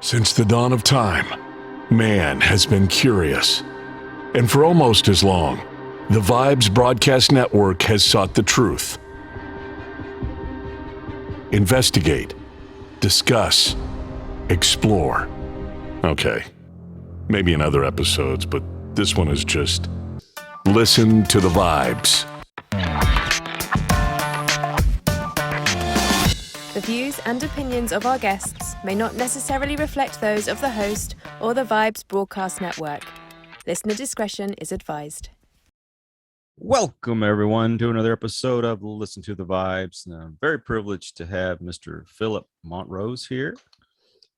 Since the dawn of time, man has been curious. And for almost as long, the Vibes Broadcast Network has sought the truth. Investigate, discuss, explore. Okay, maybe in other episodes, but this one is just listen to the vibes. The views and opinions of our guests may not necessarily reflect those of the host or the Vibes Broadcast Network. Listener discretion is advised. Welcome, everyone, to another episode of Listen to the Vibes. Now, I'm very privileged to have Mr. Phillip Mountrose here,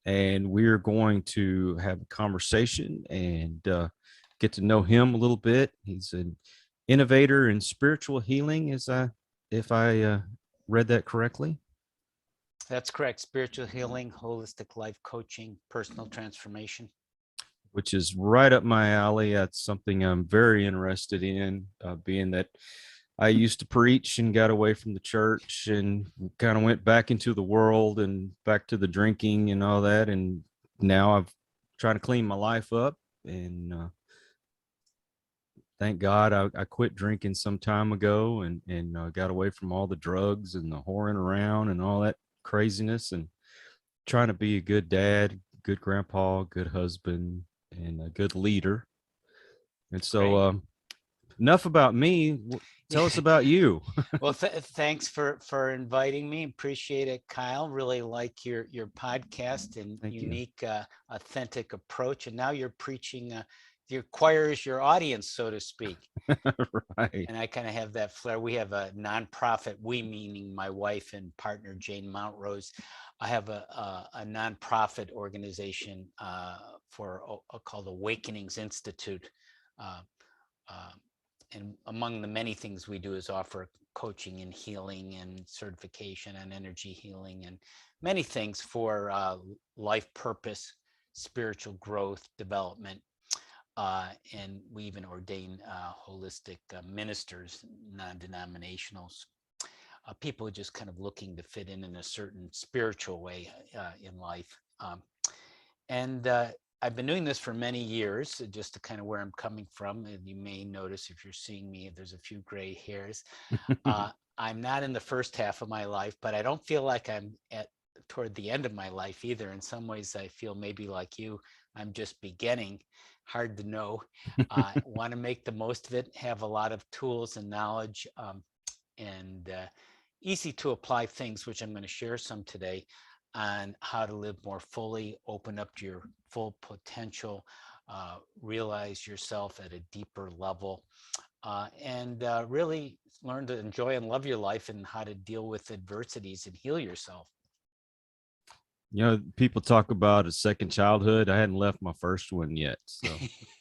and we're going to have a conversation and get to know him a little bit. He's an innovator in spiritual healing, if I read that correctly. That's correct. Spiritual healing, holistic life coaching, personal transformation. Which is right up my alley. That's something I'm very interested in, being that I used to preach and got away from the church and kind of went back into the world and back to the drinking and all that. And now I'm trying to clean my life up. And thank God I quit drinking some time ago and got away from all the drugs and the whoring around and all that craziness, and trying to be a good dad, good grandpa, good husband, and a good leader. And so enough about me. Tell us about you. Well, thanks for inviting me. Appreciate it, Kyle. Really like your podcast and Thank you. Unique, authentic approach. And now you're preaching, your choir is your audience, so to speak. Right. And I kind of have that flair. We have a nonprofit, we meaning my wife and partner, Jane Mountrose. I have a nonprofit organization called Awakenings Institute. And among the many things we do is offer coaching and healing and certification and energy healing and many things for life purpose, spiritual growth, development. And we even ordain holistic ministers, non-denominationals, people who just kind of looking to fit in a certain spiritual way in life. And I've been doing this for many years, just to kind of where I'm coming from. And you may notice if you're seeing me, there's a few gray hairs. I'm not in the first half of my life, but I don't feel like I'm toward the end of my life either. In some ways, I feel maybe like you, I'm just beginning. Hard to know. Want to make the most of it, have a lot of tools and knowledge, and easy to apply things, which I'm going to share some today, on how to live more fully, open up to your full potential, realize yourself at a deeper level, and really learn to enjoy and love your life and how to deal with adversities and heal yourself. You know, people talk about a second childhood. I hadn't left my first one yet, so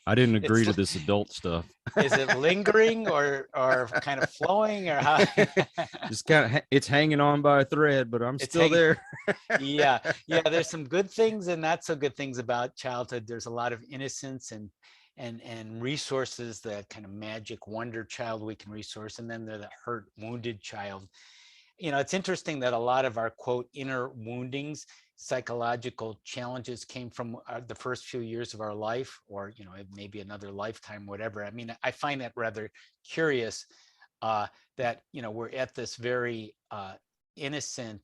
I didn't agree to this adult stuff. Is it lingering or kind of flowing, or how? Just kind of, it's hanging on by a thread, but I'm still there. Yeah. There's some good things and not so good things about childhood. There's a lot of innocence and resources, that kind of magic wonder child we can resource, and then there's the hurt, wounded child. You know, it's interesting that a lot of our, quote, inner woundings, psychological challenges came from the first few years of our life, or, you know, maybe another lifetime, whatever. I mean, I find that rather curious, that, you know, we're at this very innocent,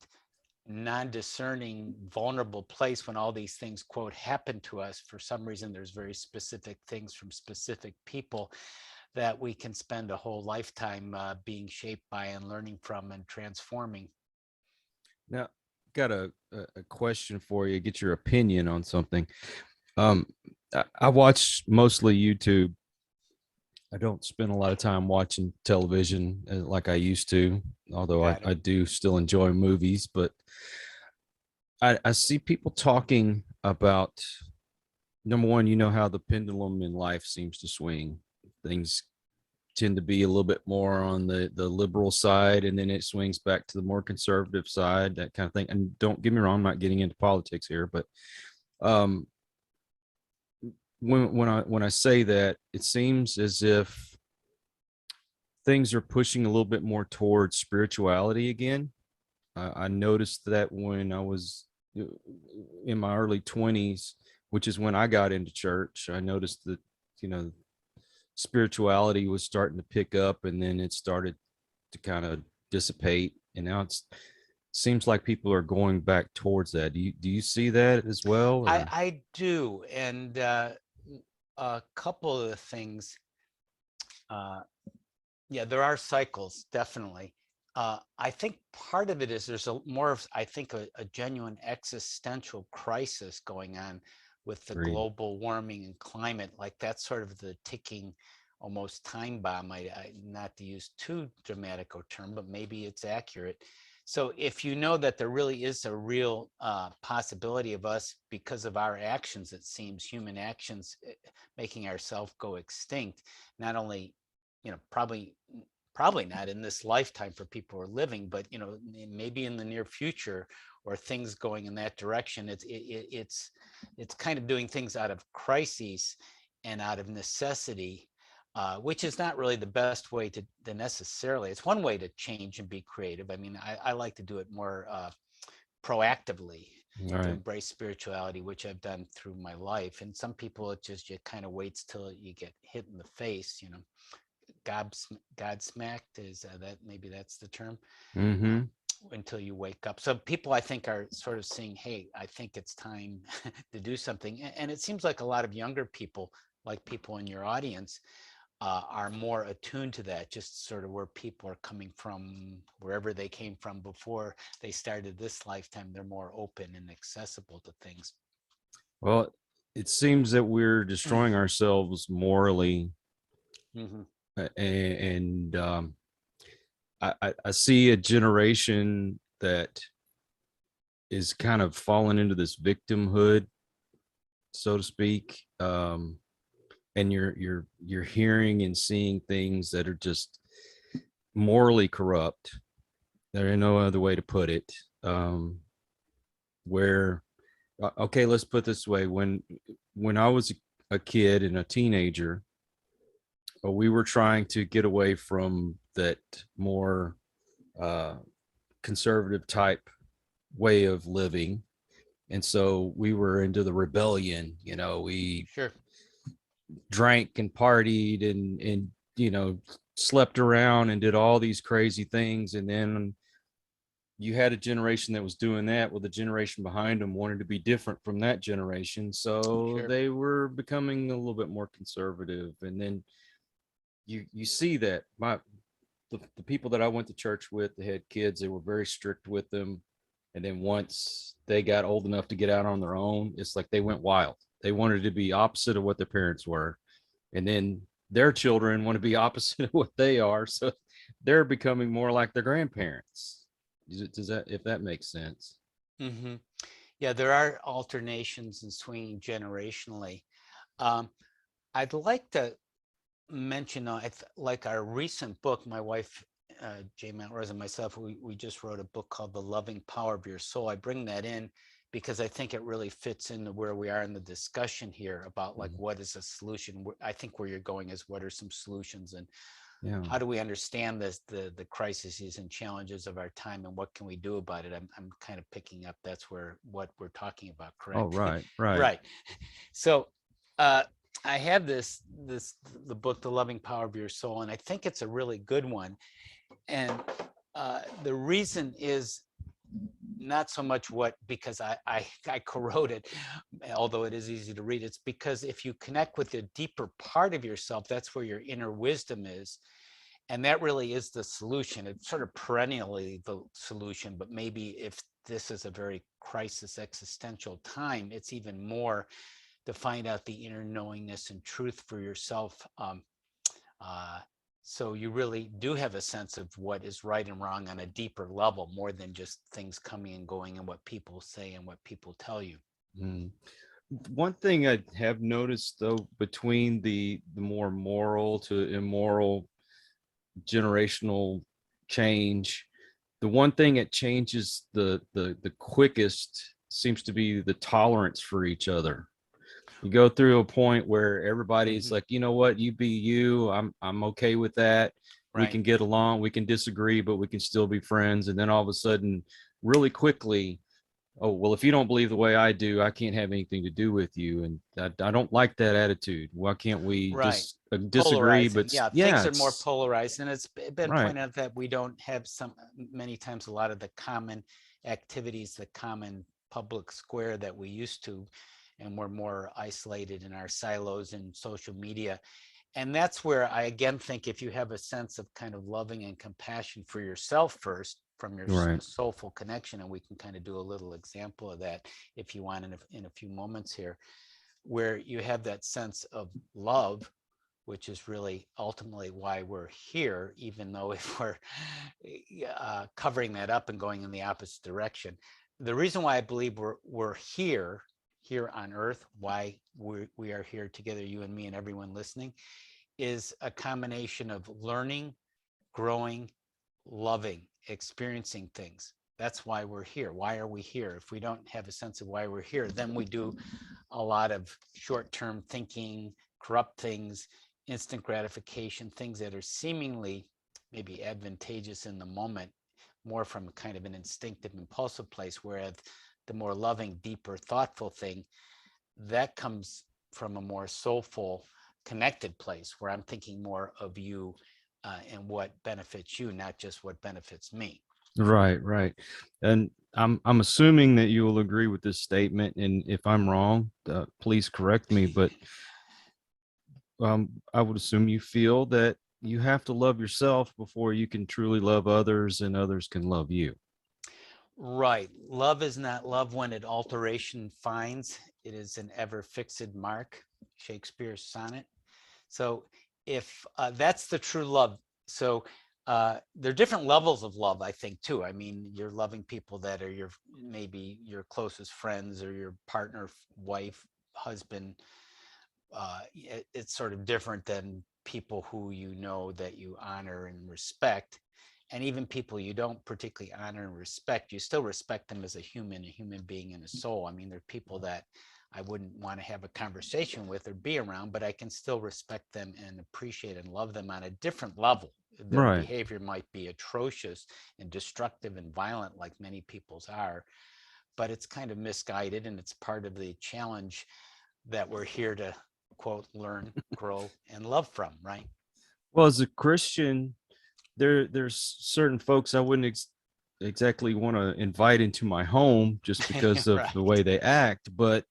non-discerning, vulnerable place when all these things, quote, happen to us. For some reason, there's very specific things from specific people that we can spend a whole lifetime being shaped by and learning from and transforming. Now, got a question for you, get your opinion on something. I watch mostly YouTube. I don't spend a lot of time watching television like I used to, although I do still enjoy movies. But I see people talking about, number one, you know how the pendulum in life seems to swing. Things tend to be a little bit more on the liberal side, and then it swings back to the more conservative side, that kind of thing. And don't get me wrong, I'm not getting into politics here, but when I say that, it seems as if things are pushing a little bit more towards spirituality again. I noticed that when I was in my early 20s, which is when I got into church, I noticed that, you know, spirituality was starting to pick up, and then it started to kind of dissipate. And now it's seems like people are going back towards that. Do you see that as well? Or? I do. And a couple of the things, yeah, there are cycles, definitely. I think part of it is there's a more of, I think, a genuine existential crisis going on with the Agreed. global warming and climate. Like that's sort of the ticking, almost time bomb. Not to use too dramatic a term, but maybe it's accurate. So if you know that there really is a real possibility of us, because of our actions, it seems, human actions, making ourselves go extinct, not only, you know, probably not in this lifetime for people who are living, but, you know, maybe in the near future, or things going in that direction. It's kind of doing things out of crises and out of necessity, which is not really the best way to necessarily. It's one way to change and be creative. I mean, I like to do it more proactively, All to right. embrace spirituality, which I've done through my life. And some people, it just, you kind of waits till you get hit in the face, you know. God smacked, is that, maybe that's the term, Mm-hmm. until you wake up. So people, I think, are sort of saying, hey, I think it's time to do something. And it seems like a lot of younger people, like people in your audience, are more attuned to that, just sort of where people are coming from, wherever they came from before they started this lifetime. They're more open and accessible to things. Well, it seems that we're destroying ourselves morally, Mm-hmm. and I see a generation that is kind of falling into this victimhood, so to speak. And you're hearing and seeing things that are just morally corrupt. There ain't no other way to put it. Where okay, let's put it this way: when I was a kid and a teenager, we were trying to get away from that more conservative type way of living, and so we were into the rebellion. You know, we Sure. drank and partied and you know, slept around and did all these crazy things. And then you had a generation that was doing that. Well, the generation behind them wanted to be different from that generation, so Sure. they were becoming a little bit more conservative. And then you see that the people that I went to church with, they had kids, they were very strict with them. And then once they got old enough to get out on their own, it's like they went wild. They wanted to be opposite of what their parents were. And then their children want to be opposite of what they are. So they're becoming more like their grandparents. Does that, if that makes sense? Mm-hmm. Yeah, there are alternations and swinging generationally. I'd like to mention, like our recent book, my wife, Jay Mountrose, and myself, we just wrote a book called The Loving Power of Your Soul. I bring that in because I think it really fits into where we are in the discussion here about, like, what is a solution? I think where you're going is, what are some solutions, and Yeah. how do we understand this, the crises and challenges of our time, and what can we do about it? I'm kind of picking up that's what we're talking about, correct? Oh, right. Right. So I have the book, The Loving Power of Your Soul, and I think it's a really good one. And the reason is not so much because I co-wrote it, although it is easy to read. It's because if you connect with the deeper part of yourself, that's where your inner wisdom is. And that really is the solution. It's sort of perennially the solution, but maybe if this is a very crisis existential time, it's even more to find out the inner knowingness and truth for yourself. So you really do have a sense of what is right and wrong on a deeper level, more than just things coming and going and what people say and what people tell you. Mm. One thing I have noticed, though, between the more moral to immoral generational change, the one thing that changes the quickest seems to be the tolerance for each other. You go through a point where everybody's like, you know what, you be you, I'm okay with that. We Right. can get along, we can disagree, but we can still be friends. And then all of a sudden, really quickly, oh, well, if you don't believe the way I do, I can't have anything to do with you. And I don't like that attitude. Why can't we Right. just disagree? Polarizing. But Yeah, yeah, things are more it's polarized. And it's been right. pointed out that we don't have many times a lot of the common activities, the common public square that we used to, and we're more isolated in our silos in social media. And that's where I again think if you have a sense of kind of loving and compassion for yourself first from your Right. soulful connection, and we can kind of do a little example of that if you want in a few moments here, where you have that sense of love, which is really ultimately why we're here, even though if we're covering that up and going in the opposite direction. The reason why I believe we're here on earth, why we are here together, you and me and everyone listening, is a combination of learning, growing, loving, experiencing things. That's why we're here. Why are we here? If we don't have a sense of why we're here, then we do a lot of short-term thinking, corrupt things, instant gratification, things that are seemingly maybe advantageous in the moment, more from a kind of an instinctive, impulsive place, whereas the more loving, deeper, thoughtful thing, that comes from a more soulful, connected place where I'm thinking more of you and what benefits you, not just what benefits me. Right, right. And I'm assuming that you will agree with this statement. And if I'm wrong, please correct me. But I would assume you feel that you have to love yourself before you can truly love others and others can love you. Right. Love is not love when it alteration finds. It is an ever fixed mark, Shakespeare's sonnet. So if that's the true love. So there are different levels of love, I think, too. I mean, you're loving people that are maybe your closest friends or your partner, wife, husband. It's sort of different than people who you know that you honor and respect. And even people you don't particularly honor and respect, you still respect them as a human being and a soul. I mean, there are people that I wouldn't want to have a conversation with or be around, but I can still respect them and appreciate and love them on a different level. Their Right. behavior might be atrocious and destructive and violent, like many people's are, but it's kind of misguided, and it's part of the challenge that we're here to, quote, learn, grow, and love from, right? Well, as a Christian, there's certain folks I wouldn't exactly want to invite into my home just because of the way Right. they act. But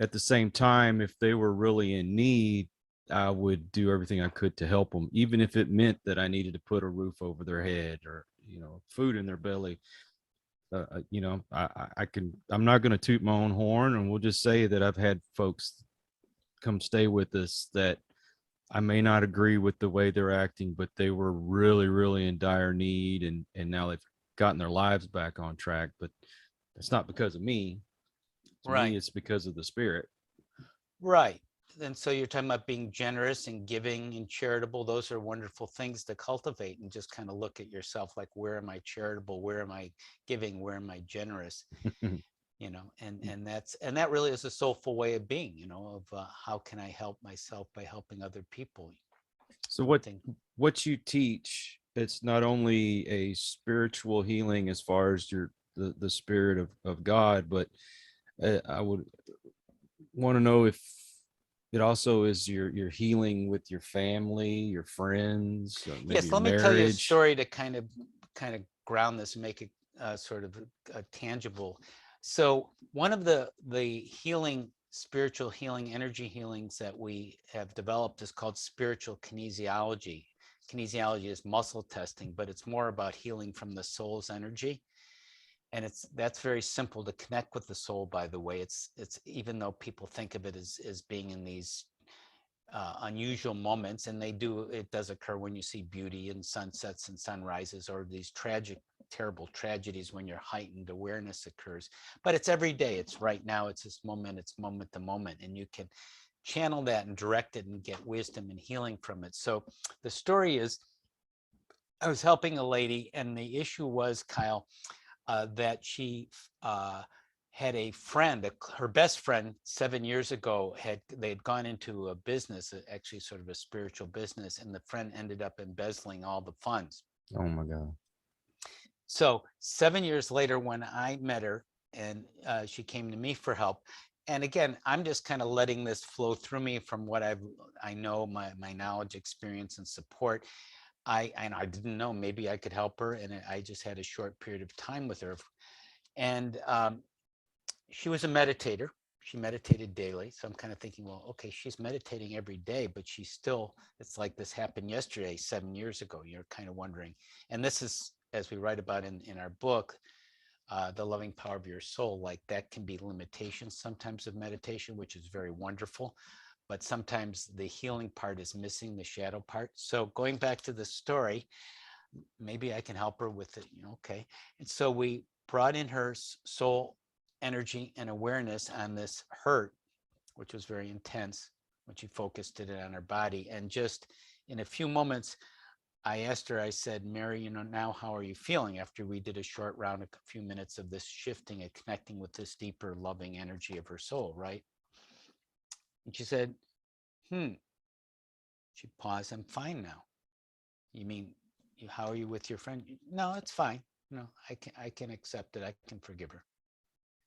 at the same time, if they were really in need, I would do everything I could to help them, even if it meant that I needed to put a roof over their head or, food in their belly. I'm not going to toot my own horn, and we'll just say that I've had folks come stay with us that I may not agree with the way they're acting, but they were really, really in dire need, and now they've gotten their lives back on track. But it's not because of me. To me, Right. it's because of the Spirit. Right. And so you're talking about being generous and giving and charitable. Those are wonderful things to cultivate, and just kind of look at yourself like, where am I charitable? Where am I giving? Where am I generous? And that really is a soulful way of being, of how can I help myself by helping other people. So what you teach, it's not only a spiritual healing as far as the spirit of God, but I would want to know if it also is your healing with your family, your friends, maybe Yes, your let me tell you a marriage. story to kind of ground this and make it sort of tangible. So one of the spiritual healing, energy healings that we have developed is called spiritual kinesiology. Kinesiology is muscle testing, but it's more about healing from the soul's energy. And that's very simple to connect with the soul, by the way. It's even though people think of it as being in these unusual moments, and it does occur when you see beauty and sunsets and sunrises, or these terrible tragedies when your heightened awareness occurs. But it's every day. It's right now. It's this moment. It's moment to moment, and you can channel that and direct it and get wisdom and healing from it. So the story is, I was helping a lady, and the issue was, Kyle, that she had a friend, her best friend 7 years ago, they had gone into a business, actually sort of a spiritual business, and the friend ended up embezzling all the funds. Oh my God. So 7 years later, when I met her, and she came to me for help. And again, I'm just kind of letting this flow through me from what I know, my knowledge, experience, and support. I didn't know, maybe I could help her, and I just had a short period of time with her. And she was a meditator. She meditated daily. So I'm kind of thinking, well, okay, she's meditating every day, but she's still, it's like this happened yesterday, 7 years ago. You're kind of wondering. And this is, as we write about in our book, The Loving Power of Your Soul, like that can be limitations sometimes of meditation, which is very wonderful. But sometimes the healing part is missing, the shadow part. So going back to the story, maybe I can help her with it, okay. And so we brought in her soul energy and awareness on this hurt, which was very intense when she focused it on her body. And just in a few moments, I asked her, I said, Mary, now how are you feeling after we did a short round, a few minutes of this shifting and connecting with this deeper loving energy of her soul, right? And she said, She paused, I'm fine now. You mean, how are you with your friend? No, it's fine. No, I can accept it. I can forgive her.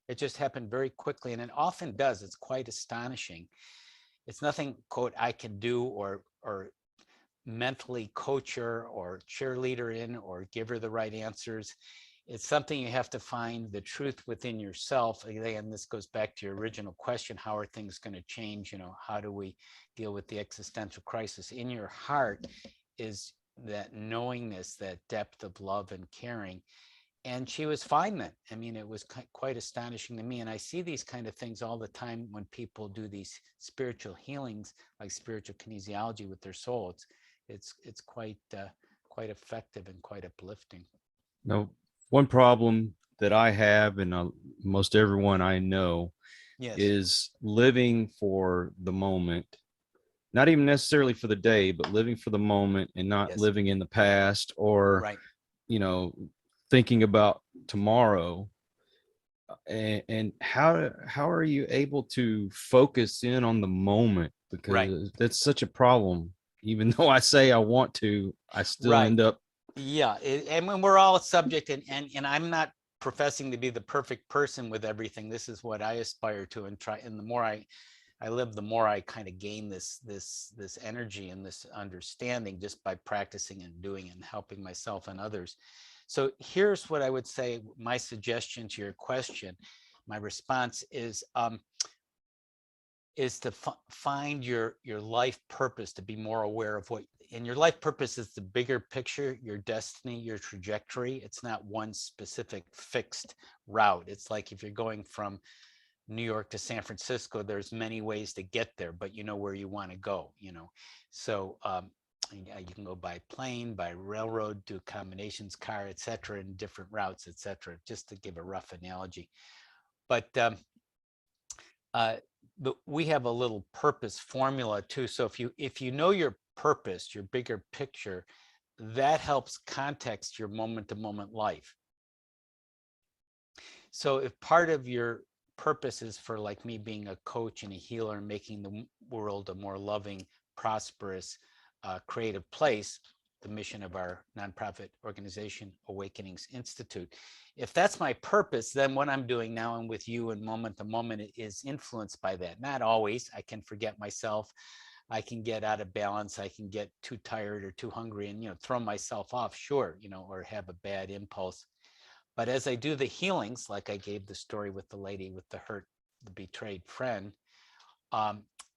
It just happened very quickly, and it often does. It's quite astonishing. It's nothing, quote, I can do or mentally coach her or cheerleader in or give her the right answers. It's something you have to find the truth within yourself. Again, this goes back to your original question, how are things going to change? How do we deal with the existential crisis? In your heart is that knowingness, that depth of love and caring. And she was fine then. I mean, it was quite astonishing to me. And I see these kind of things all the time when people do these spiritual healings, like spiritual kinesiology with their soul. It's quite effective and quite uplifting. No, one problem that I have, and most everyone I know, yes, is living for the moment. Not even necessarily for the day, but living for the moment and not yes, living in the past or, right, thinking about tomorrow. And how are you able to focus in on the moment? Because right, that's such a problem. Even though I say I want to, I still right. end up. Yeah, and when we're all subject, and I'm not professing to be the perfect person with everything. This is what I aspire to and try. And the more I live, the more I kind of gain this energy and this understanding just by practicing and doing and helping myself and others. So here's what I would say, my suggestion to your question, my response is to find your life purpose, to be more aware of what, and your life purpose is the bigger picture, your destiny, your trajectory. It's not one specific fixed route. It's like if you're going from New York to San Francisco, there's many ways to get there, but you know where you want to go, So you can go by plane, by railroad, do combinations, car, etc., in different routes, etc., just to give a rough analogy. But we have a little purpose formula too. So if you know your purpose, your bigger picture, that helps context your moment-to-moment life. So if part of your purpose is for, like me, being a coach and a healer and making the world a more loving, prosperous, creative place, the mission of our nonprofit organization, Awakenings Institute. If that's my purpose, then what I'm doing now and with you and moment to moment is influenced by that. Not always. I can forget myself. I can get out of balance. I can get too tired or too hungry and, throw myself off, sure, or have a bad impulse. But as I do the healings, like I gave the story with the lady with the hurt, the betrayed friend,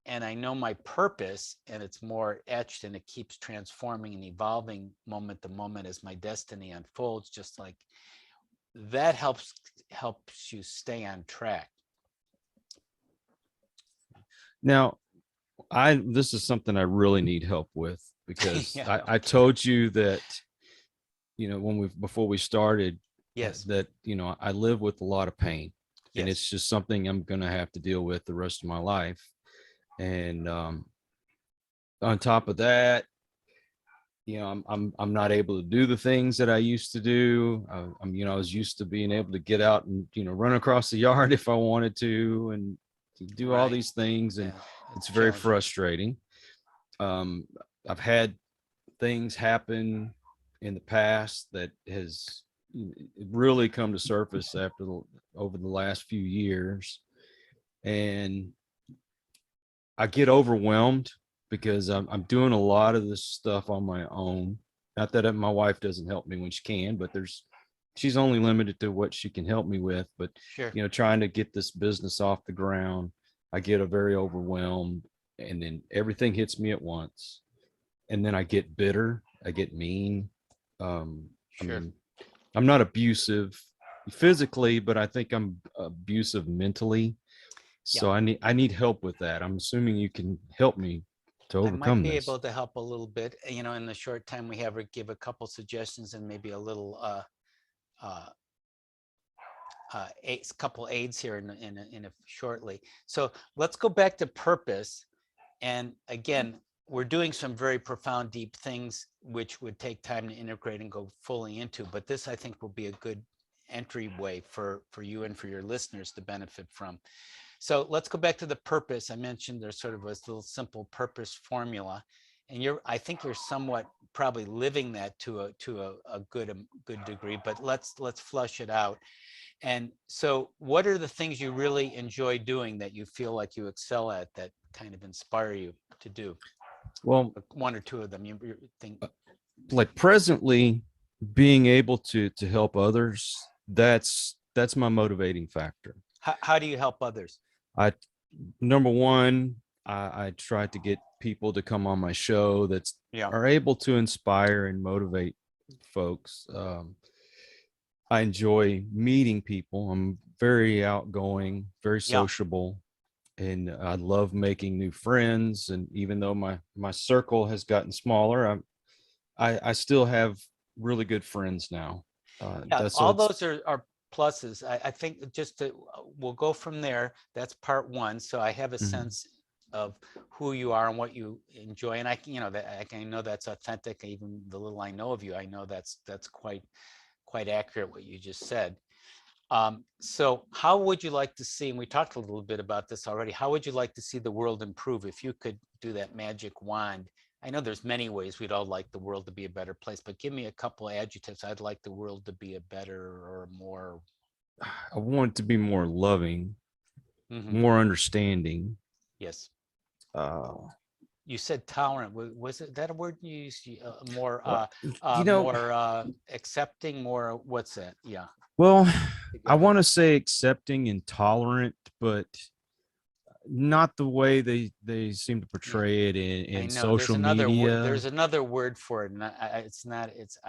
and I know my purpose, and it's more etched and it keeps transforming and evolving moment to moment as my destiny unfolds, just like that helps you stay on track. Now, this is something I really need help with, because Yeah, I told you that, before we started, yes, that, I live with a lot of pain, and yes, it's just something I'm going to have to deal with the rest of my life. And on top of that, I'm not able to do the things that I used to do. I was used to being able to get out and, run across the yard if I wanted to, and to do all right. these things. And Yeah, it's very challenging. frustrating. I've had things happen in the past that has really come to surface after over the last few years, and I get overwhelmed because I'm doing a lot of this stuff on my own. Not that my wife doesn't help me when she can, but she's only limited to what she can help me with. But Sure. trying to get this business off the ground, I get a very overwhelmed, and then everything hits me at once, and then I get bitter, I get mean. I Sure. mean, I'm not abusive physically, but I think I'm abusive mentally. So I need help with that. I'm assuming you can help me to I might overcome be this. able to help a little bit, in the short time we have, or give a couple suggestions and maybe a little couple aids here in a shortly. So let's go back to purpose. And again, we're doing some very profound, deep things, which would take time to integrate and go fully into. But this, I think, will be a good entryway for you and for your listeners to benefit from. So let's go back to the purpose. I mentioned there's sort of a little simple purpose formula, and I think you're somewhat probably living that to a good degree. But let's flush it out. And so, what are the things you really enjoy doing that you feel like you excel at, that kind of inspire you to do? Well, one or two of them you think. Like presently, being able to help others, that's my motivating factor. How do you help others? Number one, I try to get people to come on my show that are able to inspire and motivate folks. I enjoy meeting people. I'm very outgoing, very sociable, and I love making new friends. And even though my circle has gotten smaller, I still have really good friends now. All those are pluses. I think we'll go from there. That's part one. So I have a sense of who you are and what you enjoy, and I know that's authentic. Even the little I know of you, I know that's quite accurate what you just said. So how would you like to see, and we talked a little bit about this already, how would you like to see the world improve if you could do that magic wand? I know there's many ways we'd all like the world to be a better place, but give me a couple of adjectives. I'd like the world to be a better or more. I want it to be more loving, more understanding. Yes. You said tolerant. Was it that a word you used? More accepting, more, what's that? Yeah. Well, I want to say accepting and tolerant, but not the way they seem to portray it in social media. There's another word for it, and I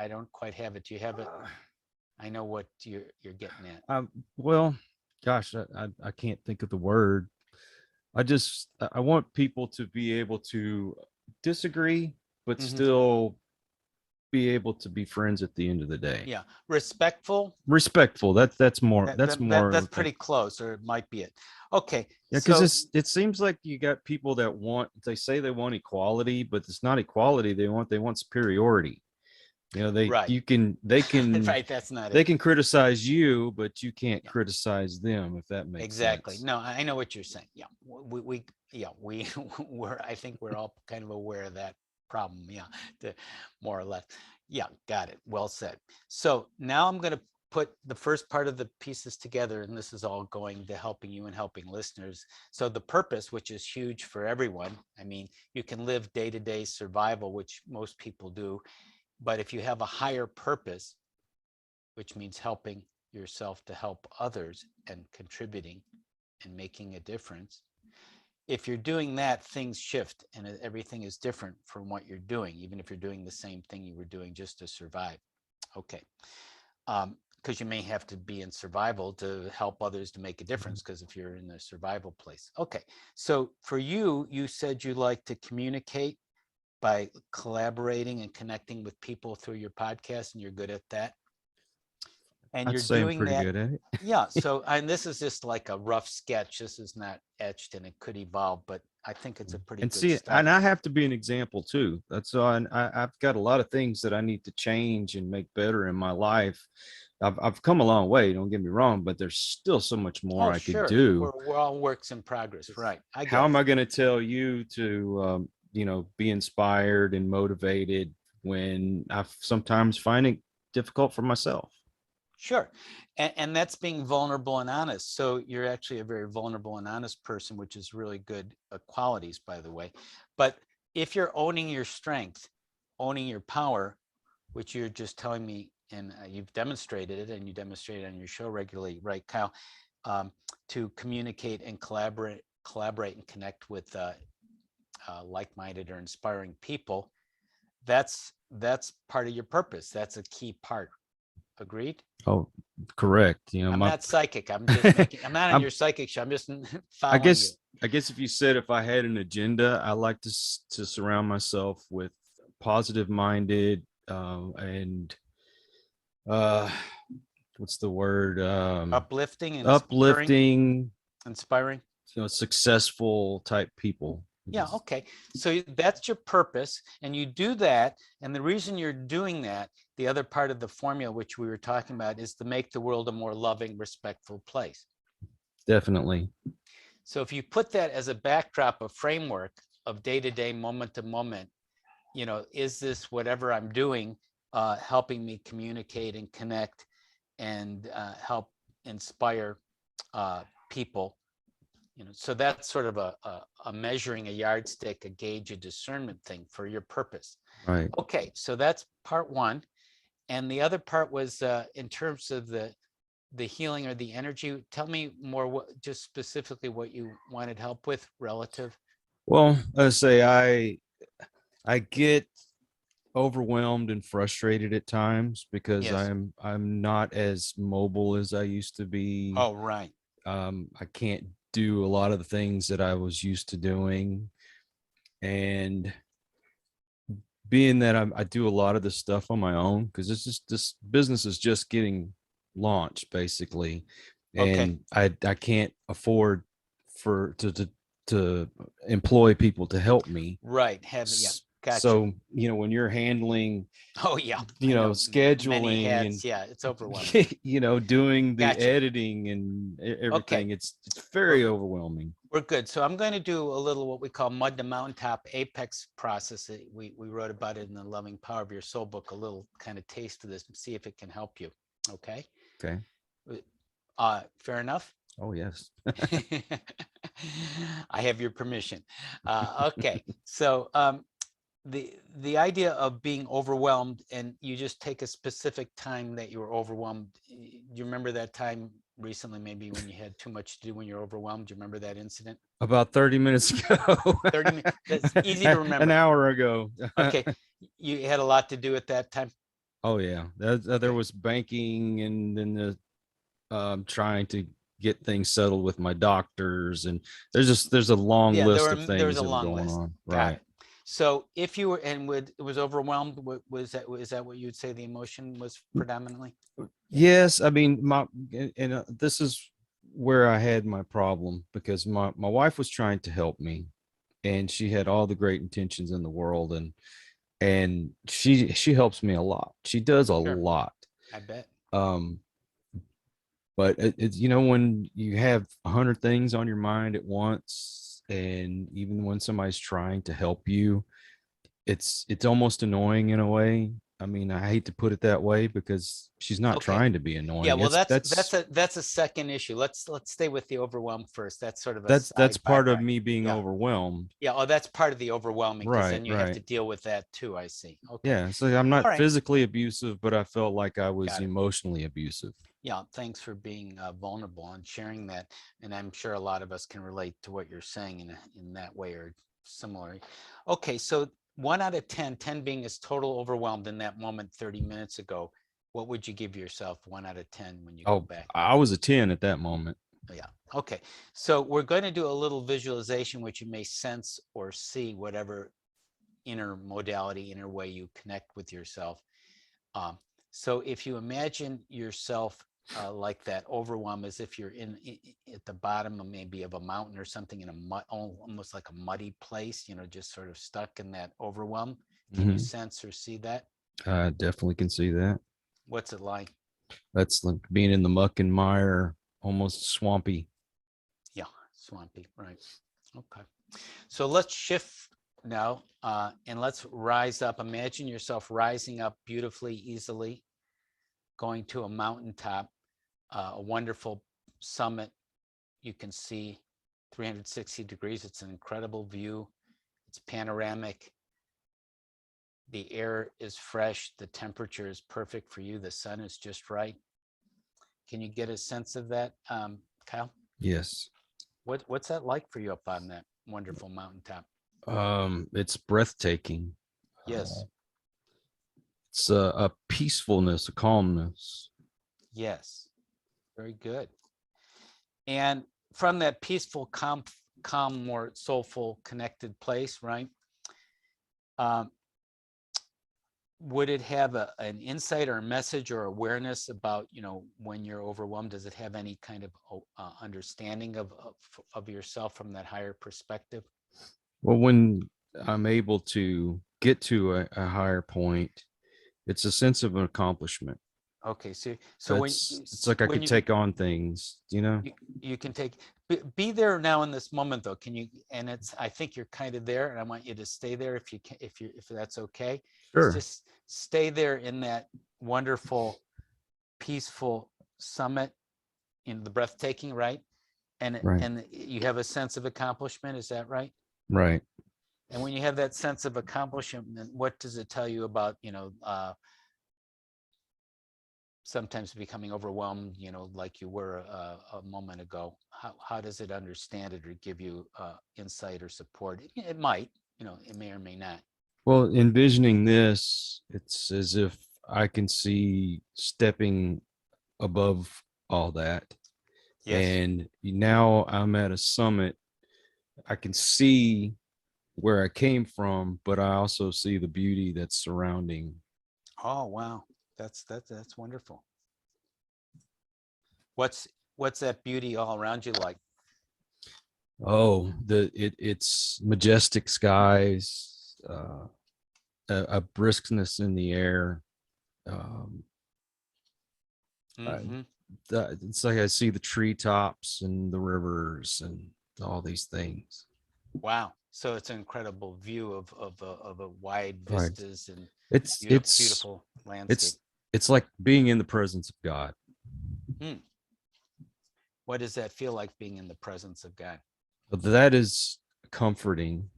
don't quite have it. Do you have it? I know what you're getting at. Well, gosh, I can't think of the word. I want people to be able to disagree, but still be able to be friends at the end of the day. Yeah. Respectful. That's more. That's pretty close, or it might be it. Okay. Yeah, because it seems like you got people that they say they want equality, but it's not equality. They want superiority. They can right. That's not they can criticize you, but you can't criticize them, if that makes sense. No, I know what you're saying. Yeah, we're I think we're all kind of aware of that problem. Yeah, more or less. Yeah, got it. Well said. So now I'm going to put the first part of the pieces together, and this is all going to helping you and helping listeners. So the purpose, which is huge for everyone. I mean, you can live day-to-day survival, which most people do. But if you have a higher purpose, which means helping yourself to help others and contributing and making a difference, if you're doing that, things shift and everything is different from what you're doing, even if you're doing the same thing you were doing just to survive. Okay. Because you may have to be in survival to help others to make a difference, because if you're in the survival place. Okay. So for you, you said you like to communicate by collaborating and connecting with people through your podcast, and you're good at that. And you're doing that. Good at it. Yeah. So, and this is just like a rough sketch. This is not etched, and it could evolve, but I think it's a pretty good start. And I have to be an example too. That's why I've got a lot of things that I need to change and make better in my life. I've come a long way, don't get me wrong, but there's still so much more I could do. We're all works in progress, right? How am I going to tell you to be inspired and motivated when I sometimes find it difficult for myself? Sure. And that's being vulnerable and honest. So you're actually a very vulnerable and honest person, which is really good qualities, by the way. But if you're owning your strength, owning your power, which you're just telling me, and you've demonstrated it, and you demonstrate it on your show regularly, right, Kyle, to communicate and collaborate and connect with like-minded or inspiring people, that's part of your purpose. That's a key part. Agreed? Oh, correct. I'm not psychic. I'm just making, I'm not on your psychic show. I'm just following you. I guess if you said, if I had an agenda, I like to surround myself with positive minded, and what's the word? Uplifting and inspiring, successful type people. Yeah. Okay. So that's your purpose, and you do that. And the reason you're doing that, the other part of the formula, which we were talking about, is to make the world a more loving, respectful place. Definitely. So if you put that as a backdrop, a framework of day-to-day, moment-to-moment, is this whatever I'm doing helping me communicate and connect and help inspire people? So that's sort of a measuring, a yardstick, a gauge, a discernment thing for your purpose. Right. Okay, so that's part one. And the other part was in terms of the healing or the energy. Tell me more, just specifically what you wanted help with relative. Well, I say I get overwhelmed and frustrated at times because Yes. I'm not as mobile as I used to be. Oh, right. I can't do a lot of the things that I was used to doing, and being that I do a lot of this stuff on my own, because this business is just getting launched basically, and I can't afford to employ people to help me. Right. Gotcha. So when you're handling scheduling and it's overwhelming. Doing the editing and everything, it's very overwhelming. We're good. So I'm going to do a little what we call mud to mountaintop apex process. We wrote about it in the Loving Power of Your Soul book, a little kind of taste of this, and see if it can help you. Okay. Fair enough. Oh yes. I have your permission. Okay. So the idea of being overwhelmed, and you just take a specific time that you were overwhelmed. You remember that time recently, maybe when you had too much to do, when you're overwhelmed? Do you remember that incident? About 30 minutes ago. 30 minutes. That's easy to remember. An hour ago. Okay. You had a lot to do at that time? Oh yeah. There was banking, and then the trying to get things settled with my doctors, and there's a long list of things that were going on. Right. So if you were it was overwhelmed, is that what you'd say the emotion was predominantly? Yes, I mean this is where I had my problem, because my wife was trying to help me, and she had all the great intentions in the world, and she helps me a lot. She does a lot. I bet. But it's when you have 100 things on your mind at once, and even when somebody's trying to help you, it's almost annoying in a way. I mean, I hate to put it that way, because she's not trying to be annoying. Yeah, well, that's a second issue. Let's stay with the overwhelm first. That's sort of that's part of me being overwhelmed. Yeah, that's part of the overwhelming, because then you have to deal with that too. I see. Okay. Yeah, so I'm not physically abusive, but I felt like I was emotionally abusive. Yeah, thanks for being vulnerable and sharing that. And I'm sure a lot of us can relate to what you're saying in that way or similar. Okay, so 1 out of 10, 10 being as total overwhelmed in that moment 30 minutes ago, what would you give yourself 1 out of 10 when you go back? I was a 10 at that moment. Yeah. Okay. So we're going to do a little visualization, which you may sense or see, whatever inner modality, inner way you connect with yourself. So if you imagine yourself like that overwhelm, as if you're at the bottom of maybe of a mountain or something, in a almost like a muddy place, just sort of stuck in that overwhelm. Can you sense or see that? I definitely can see that. What's it like? That's like being in the muck and mire, almost swampy. Yeah, swampy, right. Okay. So let's shift now, and let's rise up. Imagine yourself rising up beautifully, easily, going to a mountaintop, a wonderful summit. You can see 360 degrees. It's an incredible view. It's panoramic. The air is fresh. The temperature is perfect for you. The sun is just right. Can you get a sense of that, Kyle? Yes. What's that like for you up on that wonderful mountaintop? It's breathtaking. Yes. It's a peacefulness, a calmness. Yes. Very good. And from that peaceful, calm, more soulful, connected place, right? Would it have an insight or a message or awareness about, when you're overwhelmed? Does it have any kind of understanding of yourself from that higher perspective? Well, when I'm able to get to a higher point, it's a sense of an accomplishment. Okay, so It's like I could take on things, you can be there now in this moment though. Can you? And I think you're kind of there, and I want you to stay there if you can, if that's okay. Sure. Just stay there in that wonderful, peaceful summit, the breathtaking, right? And Right. and you have a sense of accomplishment. Is that right? Right. And when you have that sense of accomplishment, what does it tell you about, sometimes becoming overwhelmed, like you were a moment ago? How does it understand it or give you insight or support? It might, it may or may not. Well, envisioning this, it's as if I can see stepping above all that. Yes. And now I'm at a summit. I can see where I came from, but I also see the beauty that's surrounding. Oh, wow. That's wonderful. What's that beauty all around you like? Oh, it's majestic skies, a briskness in the air. It's like I see the treetops and the rivers and all these things. Wow. So it's an incredible view of a wide vistas, right. And it's beautiful landscape. It's like being in the presence of God. What does that feel like, being in the presence of God? That is comforting,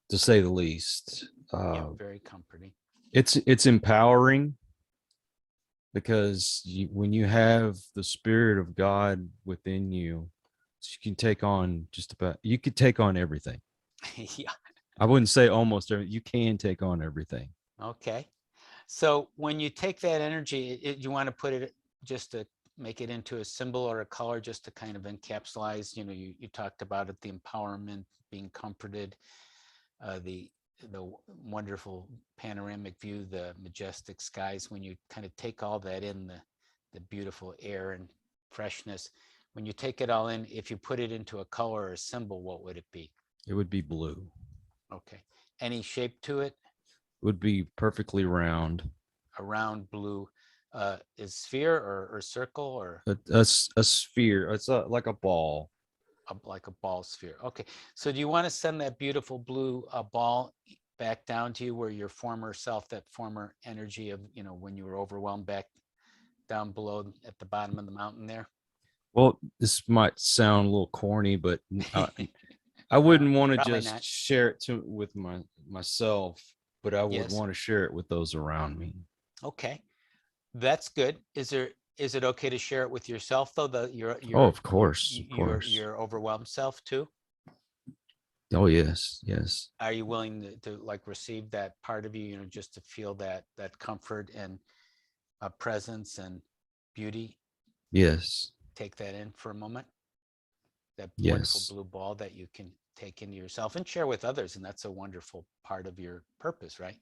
to say the least. Yeah, very comforting. It's empowering, because when you have the Spirit of God within you, you can take on you could take on everything. Yeah. I wouldn't say almost everything. You can take on everything. Okay. So when you take that energy, you want to put it, just to make it into a symbol or a color, just to kind of encapsulize, you talked about it, the empowerment, being comforted, the wonderful panoramic view, the majestic skies. When you kind of take all that in, the beautiful air and freshness, when you take it all in, if you put it into a color or a symbol, what would it be? It would be blue. Okay. Any shape to it? It would be perfectly round. A round blue. Is sphere or circle or a sphere? It's like a ball. Like a ball sphere. Okay. So do you want to send that beautiful blue ball back down to you, where your former self, that former energy of, when you were overwhelmed, back down below at the bottom of the mountain there? Well, this might sound a little corny, but I wouldn't want to just not. share it with myself, but I would Yes. want to share it with those around me. Okay, that's good. Is it okay to share it with yourself though? Your of course, your overwhelmed self too? Oh yes. Are you willing to like receive that part of you, just to feel that comfort and presence and beauty? Yes. Take that in for a moment. That Yes. wonderful blue ball that you can take into yourself and share with others, and that's a wonderful part of your purpose, right?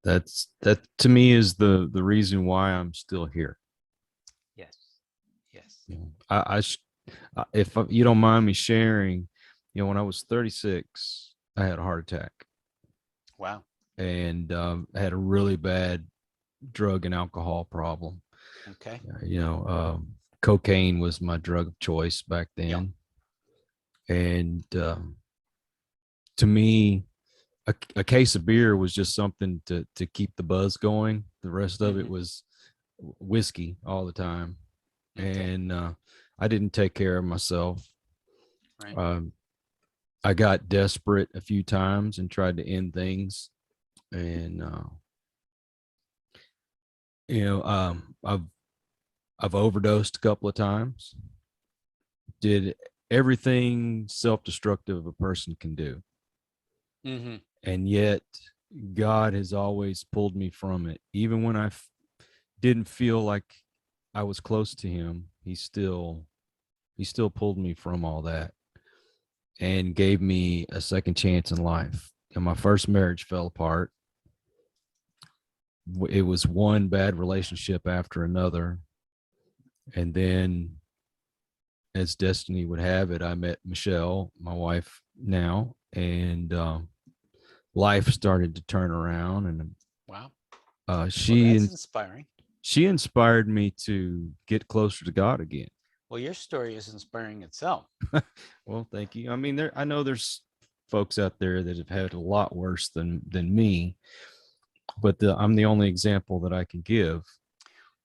That to me is the reason why I'm still here. Yes. If you don't mind me sharing, when I was 36, I had a heart attack. Wow. And I had a really bad drug and alcohol problem. Okay. Cocaine was my drug of choice back then. Yeah. And to me, a case of beer was just something to keep the buzz going. The rest of it was whiskey all the time. Okay. And I didn't take care of myself. Right. I got desperate a few times and tried to end things. And, I've overdosed a couple of times, did everything self-destructive a person can do. Mm-hmm. And yet God has always pulled me from it. Even when I didn't feel like I was close to him, he still pulled me from all that and gave me a second chance in life. And my first marriage fell apart. It was one bad relationship after another. And then, as destiny would have it, I met Michelle, my wife now, and life started to turn around. And Wow. Well, she that's inspiring. she inspired me to get closer to God again. Well, your story is inspiring itself. Well, thank you. I mean, I know there's folks out there that have had a lot worse than me, but I'm the only example that I can give.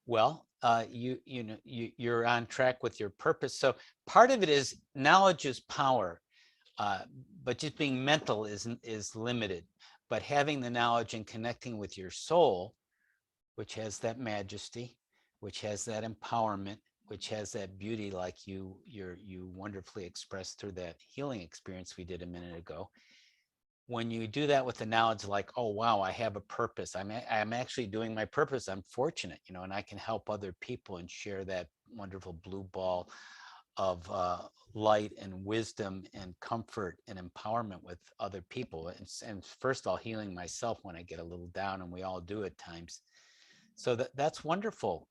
Well, you're on track with your purpose. So part of it is knowledge is power, but just being mental is limited. But having the knowledge and connecting with your soul, which has that majesty, which has that empowerment, which has that beauty, like you wonderfully expressed through that healing experience we did a minute ago. When you do that with the knowledge, like, oh wow, I have a purpose, I'm actually doing my purpose, I'm fortunate, and I can help other people and share that wonderful blue ball of light and wisdom and comfort and empowerment with other people, and first of all healing myself when I get a little down, and we all do at times. So that's wonderful,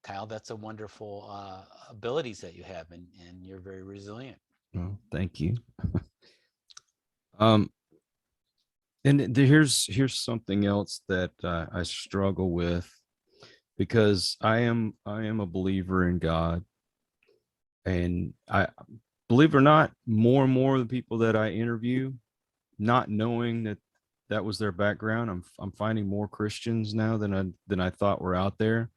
Kyle. That's a wonderful abilities that you have, and you're very resilient. Well, thank you. um and here's something else that I struggle with, because I am a believer in God, and I believe it or not, more and more of the people that I interview, not knowing that was their background, I'm finding more Christians now than I thought were out there.